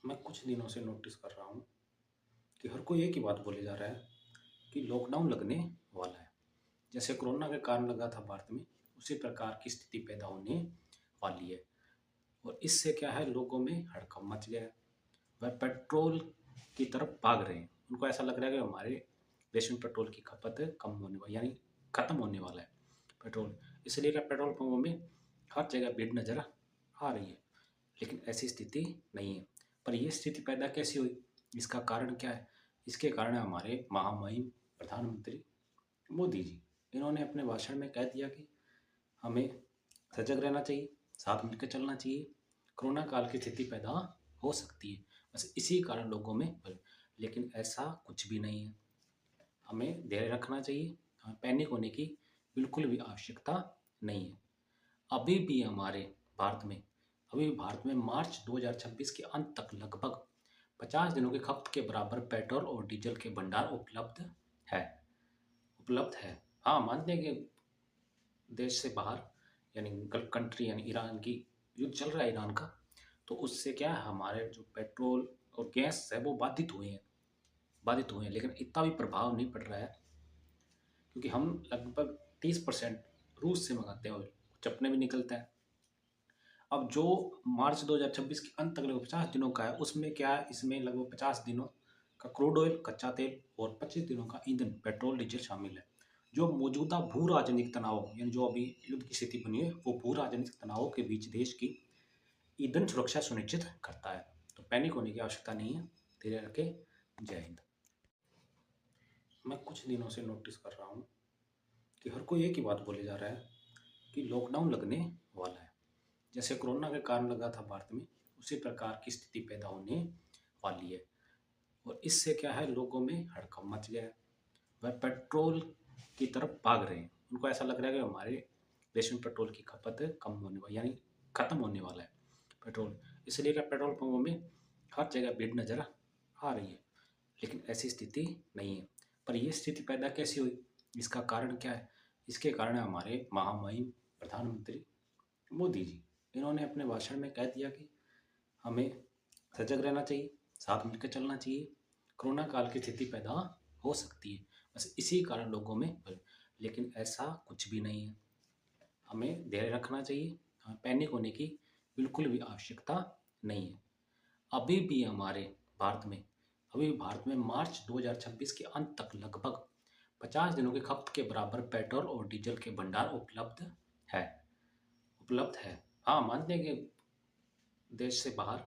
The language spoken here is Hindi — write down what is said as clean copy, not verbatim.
मैं कुछ दिनों से नोटिस कर रहा हूँ कि हर कोई एक ही बात बोले जा रहा है कि लॉकडाउन लगने वाला है। जैसे कोरोना के कारण लगा था भारत में, उसी प्रकार की स्थिति पैदा होने वाली है। और इससे क्या है, लोगों में हड़कंप मच गया है। वह पेट्रोल की तरफ भाग रहे हैं। उनको ऐसा लग रहा है कि हमारे देश में पेट्रोल की खपत कम होने वाली, यानी खत्म होने वाला है पेट्रोल। इसलिए क्या पेट्रोल पंपों में हर जगह भीड़ नजर आ रही है, लेकिन ऐसी स्थिति नहीं है। पर यह स्थिति पैदा कैसी हुई, इसका कारण क्या है? इसके कारण है हमारे महामहिम प्रधानमंत्री मोदी जी। इन्होंने अपने भाषण में कह दिया कि हमें सजग रहना चाहिए, साथ मिलकर चलना चाहिए। कोरोना काल की स्थिति पैदा हो सकती है, बस इसी कारण लोगों में लेकिन ऐसा कुछ भी नहीं है। हमें धैर्य रखना चाहिए, हमें पैनिक होने की बिल्कुल भी आवश्यकता नहीं है। अभी भी हमारे भारत में अभी भारत में मार्च 2026 के अंत तक लगभग 50 दिनों की खपत के बराबर पेट्रोल और डीजल के भंडार है उपलब्ध है। हाँ, मानते हैं कि देश से बाहर, यानी गल्फ कंट्री, यानी ईरान की युद्ध चल रहा है ईरान का, तो उससे क्या है, हमारे जो पेट्रोल और गैस है वो बाधित हुए हैं, लेकिन इतना भी प्रभाव नहीं पड़ रहा है, क्योंकि हम लगभग 30% रूस से मंगाते हैं ऑयल, कुछ अपने भी निकलता है। अब जो मार्च 2026 के अंत तक लगभग 50 दिनों का है, उसमें क्या है, इसमें लगभग 50 दिनों का क्रूड ऑयल, कच्चा तेल और 25 दिनों का ईंधन, पेट्रोल, डीजल शामिल है। जो मौजूदा भू राजनीतिक तनाव, यानी जो अभी युद्ध की स्थिति बनी है, वो भू राजनीतिक तनावों के बीच देश की ईंधन सुरक्षा सुनिश्चित करता है। तो पैनिक होने की आवश्यकता नहीं है, धैर्य रखें। जय हिंद। मैं कुछ दिनों से नोटिस कर रहा हूँ कि हर कोई एक ही बात बोले जा रहा है कि लॉकडाउन लगने वाला है। जैसे कोरोना के कारण लगा था भारत में, उसी प्रकार की स्थिति पैदा होने वाली है। और इससे क्या है, लोगों में हड़कंप मच गया है। वह पेट्रोल की तरफ भाग रहे हैं। उनको ऐसा लग रहा है कि हमारे देश में पेट्रोल की खपत कम होने वाली, यानी खत्म होने वाला है पेट्रोल। इसलिए क्या पेट्रोल पंपों में हर जगह भीड़ नजर आ रही है, लेकिन ऐसी स्थिति नहीं है। पर यह स्थिति पैदा कैसी हुई, इसका कारण क्या है? इसके कारण है हमारे महामहिम प्रधानमंत्री मोदी जी। इन्होंने अपने भाषण में कह दिया कि हमें सजग रहना चाहिए, साथ मिलकर चलना चाहिए। कोरोना काल की स्थिति पैदा हो सकती है, बस इसी कारण लोगों में लेकिन ऐसा कुछ भी नहीं है। हमें धैर्य रखना चाहिए, हमें पैनिक होने की बिल्कुल भी आवश्यकता नहीं है। अभी भी हमारे भारत में अभी भी भारत में मार्च 2026 के अंत तक लगभग 50 दिनों की खपत के बराबर पेट्रोल और डीजल के भंडार है उपलब्ध है। हाँ, मानते हैं कि देश से बाहर